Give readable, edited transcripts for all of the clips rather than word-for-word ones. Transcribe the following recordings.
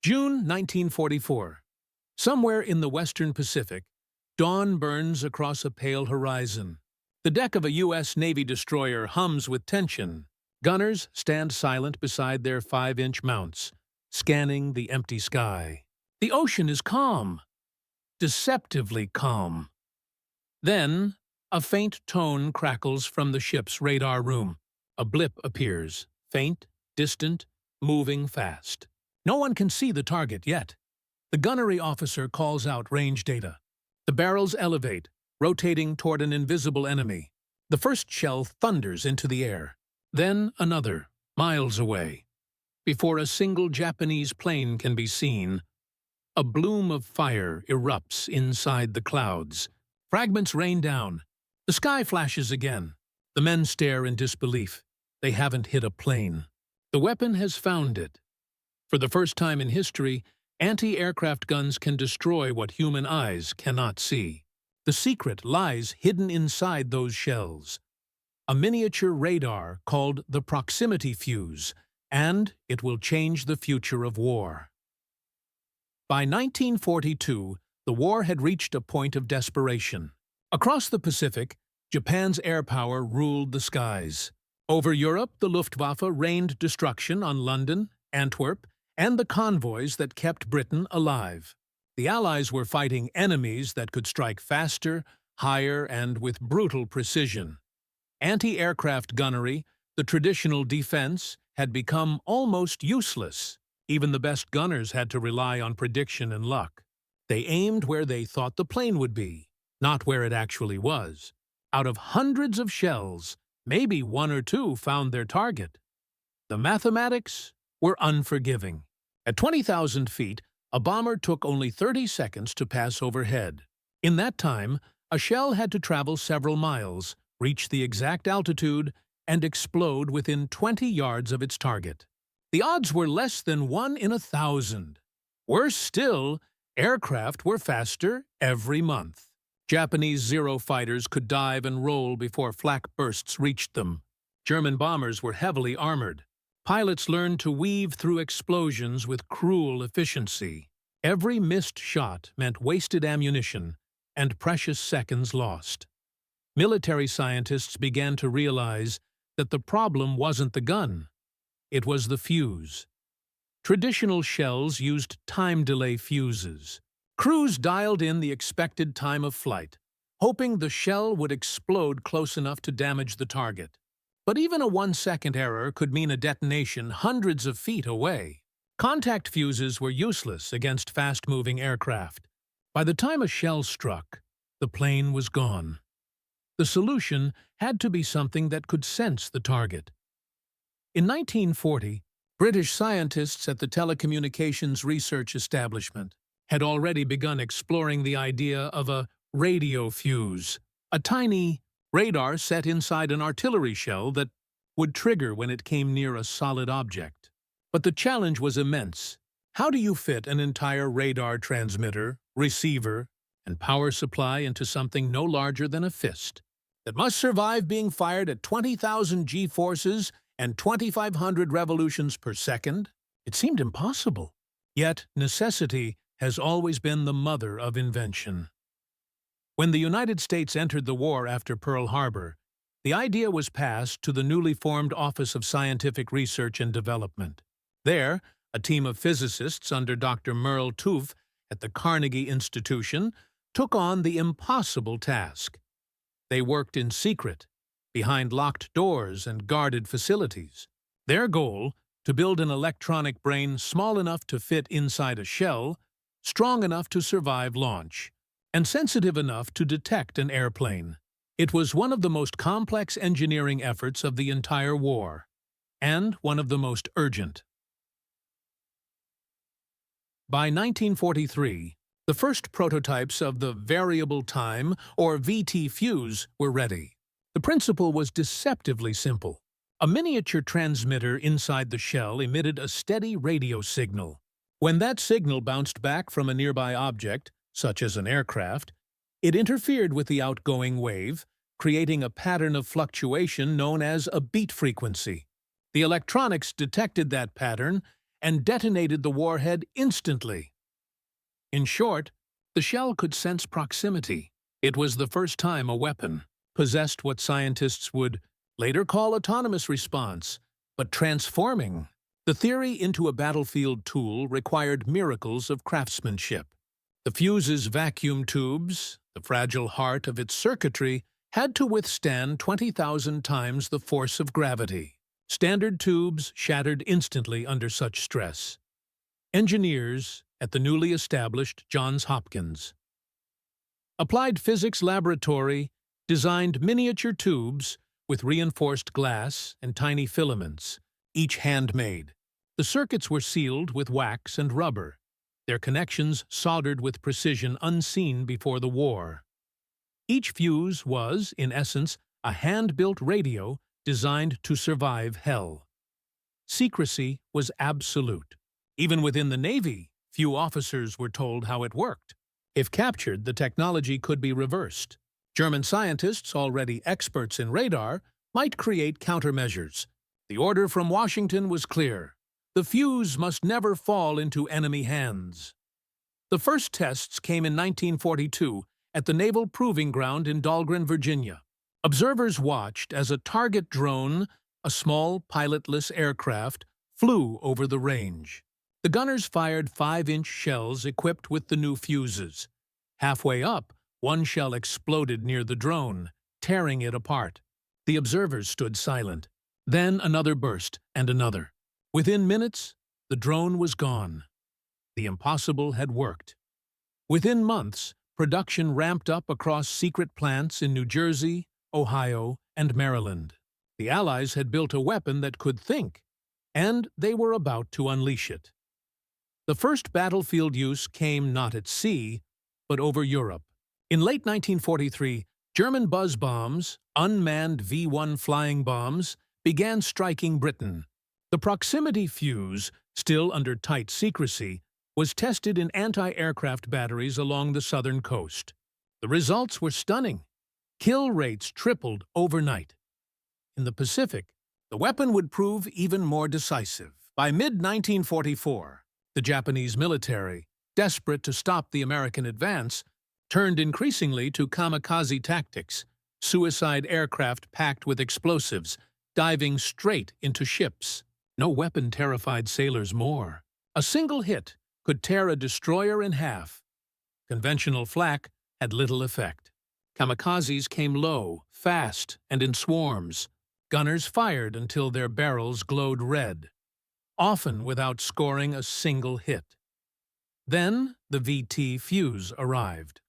June 1944. Somewhere in the western Pacific, dawn burns across a pale horizon. The deck of a U.S. Navy destroyer hums with tension. Gunners stand silent beside their 5-inch mounts, scanning the empty sky. The ocean is calm, deceptively calm. Then, a faint tone crackles from the ship's radar room. A blip appears, faint, distant, moving fast. No one can see the target yet. The gunnery officer calls out range data. The barrels elevate, rotating toward an invisible enemy. The first shell thunders into the air. Then another, miles away. Before a single Japanese plane can be seen, a bloom of fire erupts inside the clouds. Fragments rain down. The sky flashes again. The men stare in disbelief. They haven't hit a plane. The weapon has found it. For the first time in history, anti-aircraft guns can destroy what human eyes cannot see. The secret lies hidden inside those shells. A miniature radar called the proximity fuse, and it will change the future of war. By 1942, the war had reached a point of desperation. Across the Pacific, Japan's air power ruled the skies. Over Europe, the Luftwaffe rained destruction on London, Antwerp, and the convoys that kept Britain alive. The Allies were fighting enemies that could strike faster, higher, and with brutal precision. Anti-aircraft gunnery, the traditional defense, had become almost useless. Even the best gunners had to rely on prediction and luck. They aimed where they thought the plane would be, not where it actually was. Out of hundreds of shells, maybe 1 or 2 found their target. The mathematics were unforgiving. At 20,000 feet, a bomber took only 30 seconds to pass overhead. In that time, a shell had to travel several miles, reach the exact altitude, and explode within 20 yards of its target. The odds were less than 1 in 1,000. Worse still, aircraft were faster every month. Japanese Zero fighters could dive and roll before flak bursts reached them. German bombers were heavily armored. Pilots learned to weave through explosions with cruel efficiency. Every missed shot meant wasted ammunition and precious seconds lost. Military scientists began to realize that the problem wasn't the gun. It was the fuse. Traditional shells used time delay fuses. Crews dialed in the expected time of flight, hoping the shell would explode close enough to damage the target. But even a 1-second error could mean a detonation hundreds of feet away. Contact fuses were useless against fast-moving aircraft. By the time a shell struck, the plane was gone. The solution had to be something that could sense the target. In 1940, British scientists at the Telecommunications Research Establishment had already begun exploring the idea of a radio fuse, a tiny radar set inside an artillery shell that would trigger when it came near a solid object. But the challenge was immense. How do you fit an entire radar transmitter, receiver, and power supply into something no larger than a fist that must survive being fired at 20,000 G-forces and 2,500 revolutions per second? It seemed impossible. Yet necessity has always been the mother of invention. When the United States entered the war after Pearl Harbor, the idea was passed to the newly formed Office of Scientific Research and Development. There, a team of physicists under Dr. Merle Tuve at the Carnegie Institution took on the impossible task. They worked in secret, behind locked doors and guarded facilities. Their goal, to build an electronic brain small enough to fit inside a shell, strong enough to survive launch, and sensitive enough to detect an airplane. It was one of the most complex engineering efforts of the entire war, and one of the most urgent. By 1943, the first prototypes of the variable time, or VT fuse, were ready. The principle was deceptively simple. A miniature transmitter inside the shell emitted a steady radio signal. When that signal bounced back from a nearby object, such as an aircraft, it interfered with the outgoing wave, creating a pattern of fluctuation known as a beat frequency. The electronics detected that pattern and detonated the warhead instantly. In short, the shell could sense proximity. It was the first time a weapon possessed what scientists would later call autonomous response, but transforming the theory into a battlefield tool required miracles of craftsmanship. The fuse's vacuum tubes, the fragile heart of its circuitry, had to withstand 20,000 times the force of gravity. Standard tubes shattered instantly under such stress. Engineers at the newly established Johns Hopkins Applied Physics Laboratory designed miniature tubes with reinforced glass and tiny filaments, each handmade. The circuits were sealed with wax and rubber, their connections soldered with precision unseen before the war. Each fuse was, in essence, a hand-built radio designed to survive hell. Secrecy was absolute. Even within the Navy, few officers were told how it worked. If captured, the technology could be reversed. German scientists, already experts in radar, might create countermeasures. The order from Washington was clear. The fuse must never fall into enemy hands. The first tests came in 1942 at the Naval Proving Ground in Dahlgren, Virginia. Observers watched as a target drone, a small pilotless aircraft, flew over the range. The gunners fired 5-inch shells equipped with the new fuses. Halfway up, one shell exploded near the drone, tearing it apart. The observers stood silent. Then another burst, and another. Within minutes, the drone was gone. The impossible had worked. Within months, production ramped up across secret plants in New Jersey, Ohio, and Maryland. The Allies had built a weapon that could think, and they were about to unleash it. The first battlefield use came not at sea, but over Europe. In late 1943, German buzz bombs, unmanned V-1 flying bombs, began striking Britain. The proximity fuse, still under tight secrecy, was tested in anti-aircraft batteries along the southern coast. The results were stunning. Kill rates tripled overnight. In the Pacific, the weapon would prove even more decisive. By mid-1944, the Japanese military, desperate to stop the American advance, turned increasingly to kamikaze tactics, suicide aircraft packed with explosives, diving straight into ships. No weapon terrified sailors more. A single hit could tear a destroyer in half. Conventional flak had little effect. Kamikazes came low, fast, and in swarms. Gunners fired until their barrels glowed red, often without scoring a single hit. Then the VT fuse arrived.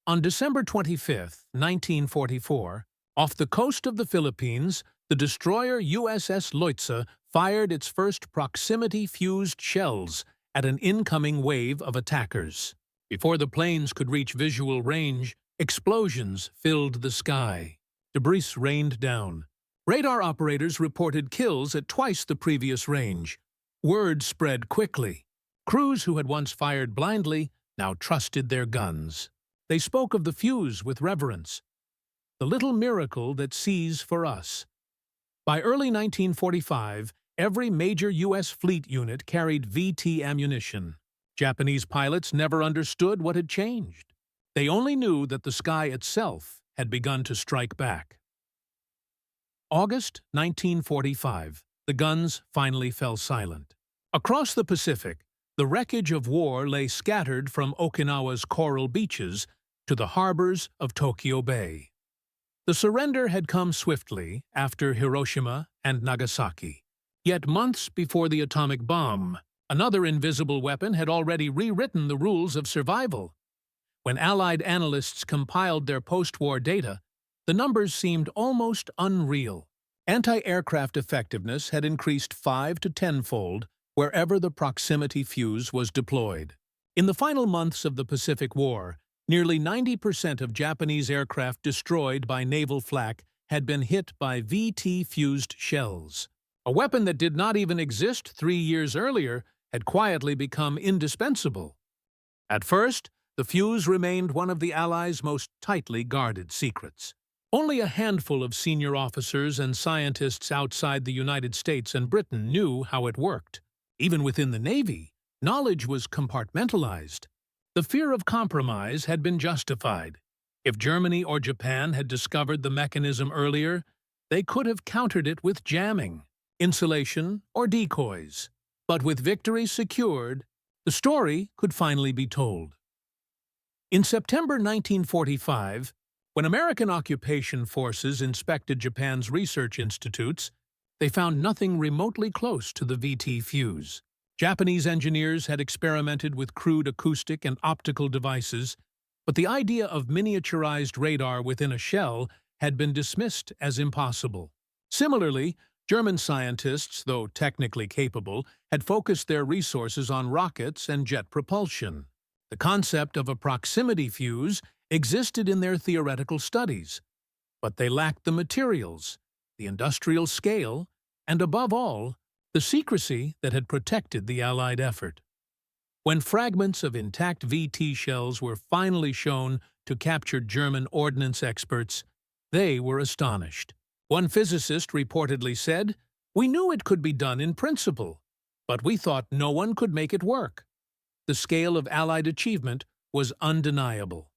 On December 25, 1944, off the coast of the Philippines, the destroyer USS Leutze fired its first proximity-fused shells at an incoming wave of attackers. Before the planes could reach visual range, explosions filled the sky. Debris rained down. Radar operators reported kills at twice the previous range. Word spread quickly. Crews who had once fired blindly now trusted their guns. They spoke of the fuse with reverence. The little miracle that sees for us. By early 1945, every major U.S. fleet unit carried VT ammunition. Japanese pilots never understood what had changed. They only knew that the sky itself had begun to strike back. August 1945, the guns finally fell silent. Across the Pacific, the wreckage of war lay scattered from Okinawa's coral beaches to the harbors of Tokyo Bay. The surrender had come swiftly after Hiroshima and Nagasaki. Yet months before the atomic bomb, another invisible weapon had already rewritten the rules of survival. When Allied analysts compiled their post-war data, the numbers seemed almost unreal. Anti-aircraft effectiveness had increased 5 to 10-fold wherever the proximity fuse was deployed. In the final months of the Pacific War, nearly 90% of Japanese aircraft destroyed by naval flak had been hit by VT-fused shells. A weapon that did not even exist 3 years earlier had quietly become indispensable. At first, the fuse remained one of the Allies' most tightly guarded secrets. Only a handful of senior officers and scientists outside the United States and Britain knew how it worked. Even within the Navy, knowledge was compartmentalized. The fear of compromise had been justified. If Germany or Japan had discovered the mechanism earlier, they could have countered it with jamming, insulation, or decoys. But with victory secured, the story could finally be told. In September 1945, when American occupation forces inspected Japan's research institutes, they found nothing remotely close to the VT fuse. Japanese engineers had experimented with crude acoustic and optical devices, but the idea of miniaturized radar within a shell had been dismissed as impossible. Similarly, German scientists, though technically capable, had focused their resources on rockets and jet propulsion. The concept of a proximity fuse existed in their theoretical studies, but they lacked the materials, the industrial scale, and above all, the secrecy that had protected the Allied effort. When fragments of intact VT shells were finally shown to captured German ordnance experts, they were astonished. One physicist reportedly said, "We knew it could be done in principle, but we thought no one could make it work." The scale of Allied achievement was undeniable.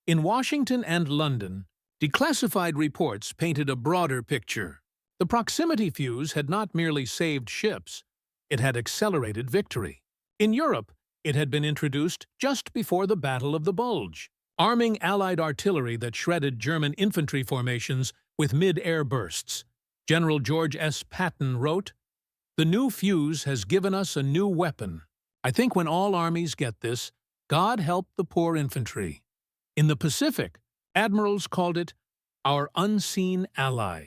In Washington and London, declassified reports painted a broader picture. The proximity fuse had not merely saved ships, it had accelerated victory. In Europe, it had been introduced just before the Battle of the Bulge, arming Allied artillery that shredded German infantry formations with mid-air bursts. General George S. Patton wrote, "The new fuse has given us a new weapon. I think when all armies get this, God help the poor infantry." In the Pacific, admirals called it our unseen ally.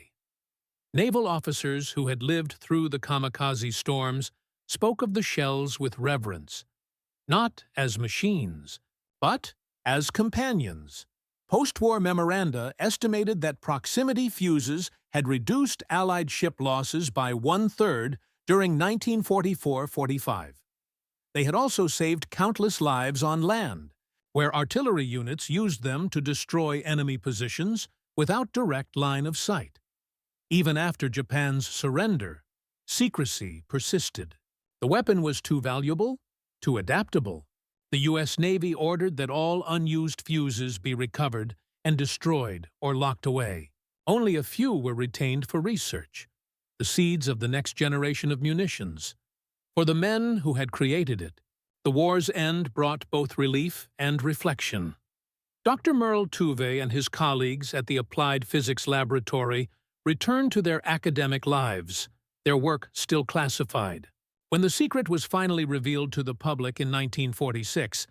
Naval officers who had lived through the kamikaze storms spoke of the shells with reverence, not as machines, but as companions. Post-war memoranda estimated that proximity fuses had reduced Allied ship losses by 1/3 during 1944-45. They had also saved countless lives on land, where artillery units used them to destroy enemy positions without direct line of sight. Even after Japan's surrender, secrecy persisted. The weapon was too valuable, too adaptable. The U.S. Navy ordered that all unused fuses be recovered and destroyed or locked away. Only a few were retained for research, the seeds of the next generation of munitions. For the men who had created it, the war's end brought both relief and reflection. Dr. Merle Tuve and his colleagues at the Applied Physics Laboratory returned to their academic lives, their work still classified. When the secret was finally revealed to the public in 1946,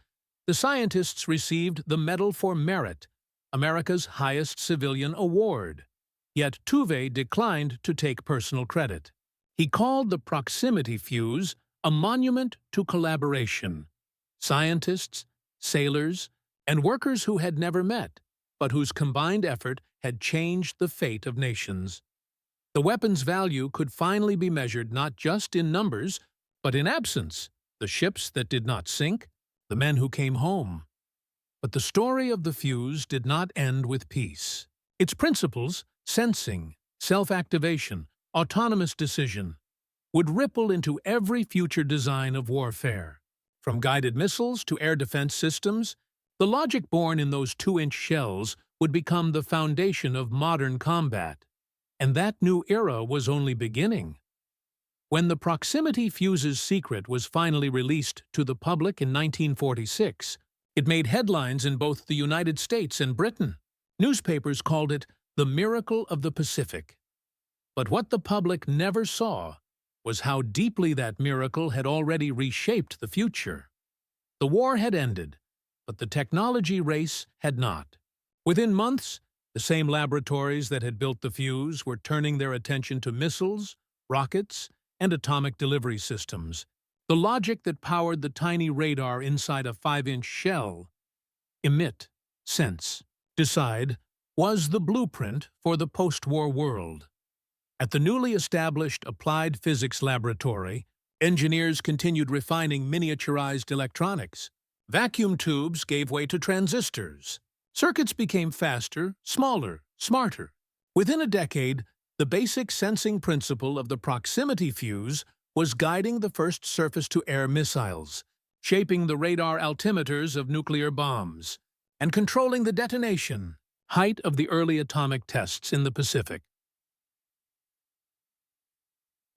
the scientists received the Medal for Merit, America's highest civilian award. Yet Tuve declined to take personal credit. He called the proximity fuse a monument to collaboration. Scientists, sailors, and workers who had never met, but whose combined effort had changed the fate of nations. The weapon's value could finally be measured not just in numbers, but in absence, the ships that did not sink, the men who came home. But the story of the fuse did not end with peace. Its principles, sensing, self-activation, autonomous decision, would ripple into every future design of warfare. From guided missiles to air defense systems, the logic born in those 2-inch shells would become the foundation of modern combat. And that new era was only beginning. When the proximity fuse's secret was finally released to the public in 1946, it made headlines in both the United States and Britain. Newspapers called it the miracle of the Pacific. But what the public never saw was how deeply that miracle had already reshaped the future. The war had ended, but the technology race had not. Within months, the same laboratories that had built the fuse were turning their attention to missiles, rockets, and atomic delivery systems. The logic that powered the tiny radar inside a 5-inch shell, emit, sense, decide, was the blueprint for the post-war world. At the newly established Applied Physics Laboratory, engineers continued refining miniaturized electronics. Vacuum tubes gave way to transistors. Circuits became faster, smaller, smarter. Within a decade, the basic sensing principle of the proximity fuse was guiding the first surface-to-air missiles, shaping the radar altimeters of nuclear bombs, and controlling the detonation, height of the early atomic tests in the Pacific.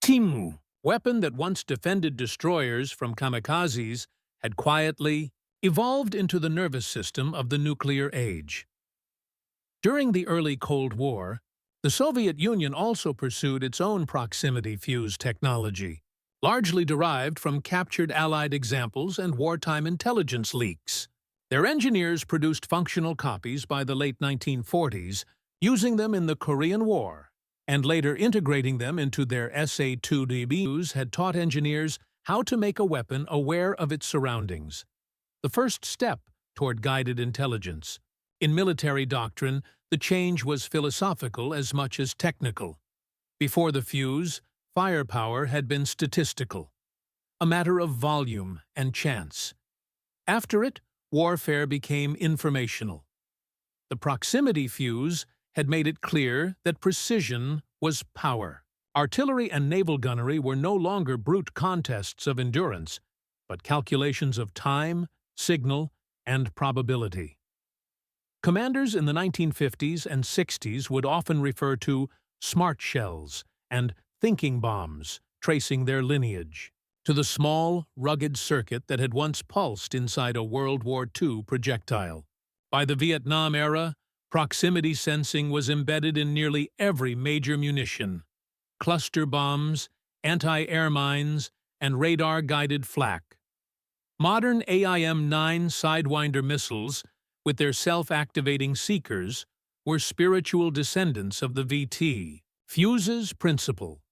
Timu, weapon that once defended destroyers from kamikazes, had quietly evolved into the nervous system of the nuclear age. During the early Cold War, the Soviet Union also pursued its own proximity fuse technology, largely derived from captured Allied examples and wartime intelligence leaks. Their engineers produced functional copies by the late 1940s, using them in the Korean War, and later integrating them into their SA-2D had taught engineers how to make a weapon aware of its surroundings, the first step toward guided intelligence. In military doctrine, the change was philosophical as much as technical. Before the fuse, firepower had been statistical, a matter of volume and chance. After it, warfare became informational. The proximity fuse had made it clear that precision was power. Artillery and naval gunnery were no longer brute contests of endurance, but calculations of time, signal, and probability. Commanders in the 1950s and 60s would often refer to smart shells and thinking bombs, tracing their lineage to the small, rugged circuit that had once pulsed inside a World War II projectile. By the Vietnam era, proximity sensing was embedded in nearly every major munition: cluster bombs, anti-air mines, and radar-guided flak. Modern AIM-9 Sidewinder missiles, with their self-activating seekers, were spiritual descendants of the VT. Fuzes principle: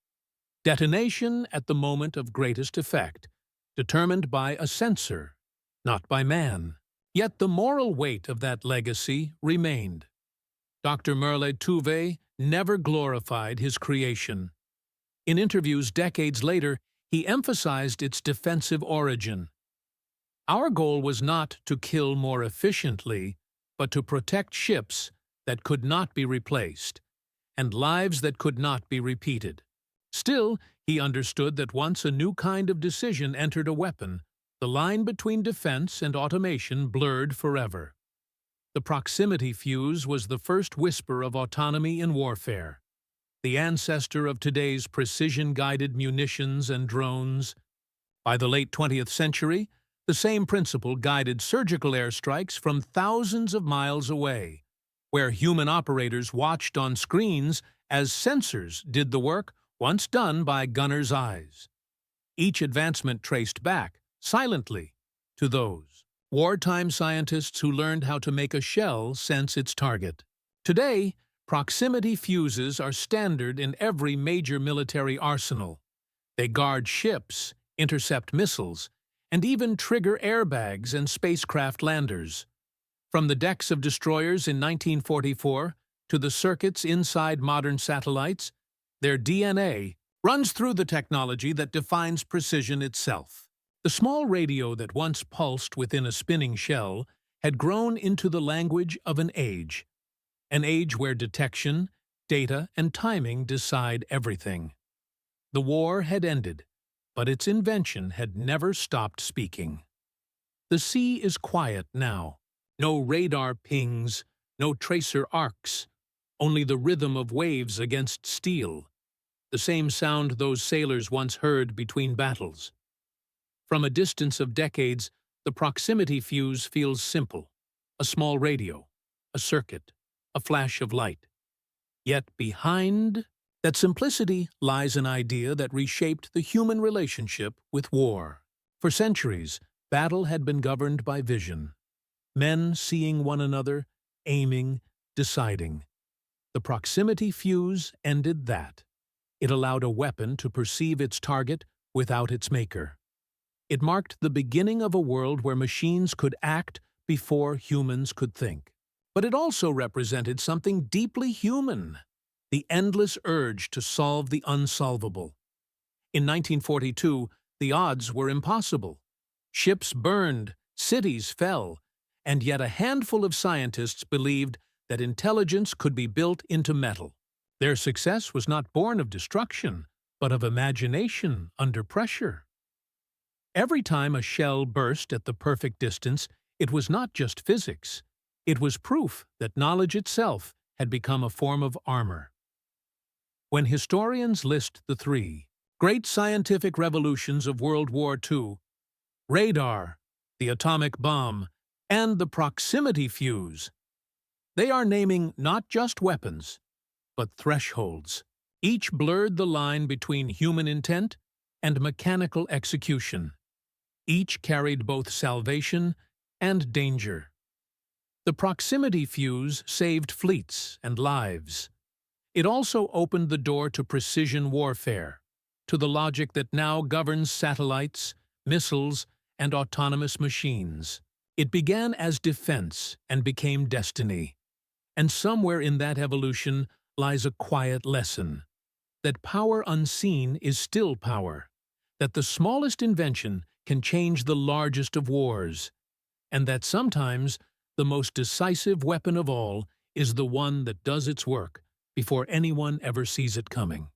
detonation at the moment of greatest effect, determined by a sensor, not by man. Yet the moral weight of that legacy remained. Dr. Merle Tuve never glorified his creation. In interviews decades later, he emphasized its defensive origin. Our goal was not to kill more efficiently, but to protect ships that could not be replaced, and lives that could not be repeated. Still, he understood that once a new kind of decision entered a weapon, the line between defense and automation blurred forever. The proximity fuse was the first whisper of autonomy in warfare, the ancestor of today's precision-guided munitions and drones. By the late 20th century, the same principle guided surgical airstrikes from thousands of miles away, where human operators watched on screens as sensors did the work once done by gunners' eyes. Each advancement traced back, silently, to those wartime scientists who learned how to make a shell sense its target. Today, proximity fuses are standard in every major military arsenal. They guard ships, intercept missiles, and even trigger airbags and spacecraft landers. From the decks of destroyers in 1944 to the circuits inside modern satellites, their DNA runs through the technology that defines precision itself. The small radio that once pulsed within a spinning shell had grown into the language of an age where detection, data, and timing decide everything. The war had ended, but its invention had never stopped speaking. The sea is quiet now. No radar pings, no tracer arcs, only the rhythm of waves against steel, the same sound those sailors once heard between battles. From a distance of decades, the proximity fuse feels simple: a small radio, a circuit, a flash of light. Yet behind that simplicity lies an idea that reshaped the human relationship with war. For centuries, battle had been governed by vision. Men seeing one another, aiming, deciding. The proximity fuse ended that. It allowed a weapon to perceive its target without its maker. It marked the beginning of a world where machines could act before humans could think. But it also represented something deeply human: the endless urge to solve the unsolvable. In 1942, the odds were impossible. Ships burned, cities fell, and yet a handful of scientists believed that intelligence could be built into metal. Their success was not born of destruction, but of imagination under pressure. Every time a shell burst at the perfect distance, it was not just physics. It was proof that knowledge itself had become a form of armor. When historians list the three great scientific revolutions of World War II, radar, the atomic bomb, and the proximity fuse, they are naming not just weapons, but thresholds. Each blurred the line between human intent and mechanical execution. Each carried both salvation and danger. The proximity fuse saved fleets and lives. It also opened the door to precision warfare, to the logic that now governs satellites, missiles, and autonomous machines. It began as defense and became destiny. And somewhere in that evolution lies a quiet lesson: that power unseen is still power, that the smallest invention can change the largest of wars, and that sometimes the most decisive weapon of all is the one that does its work before anyone ever sees it coming.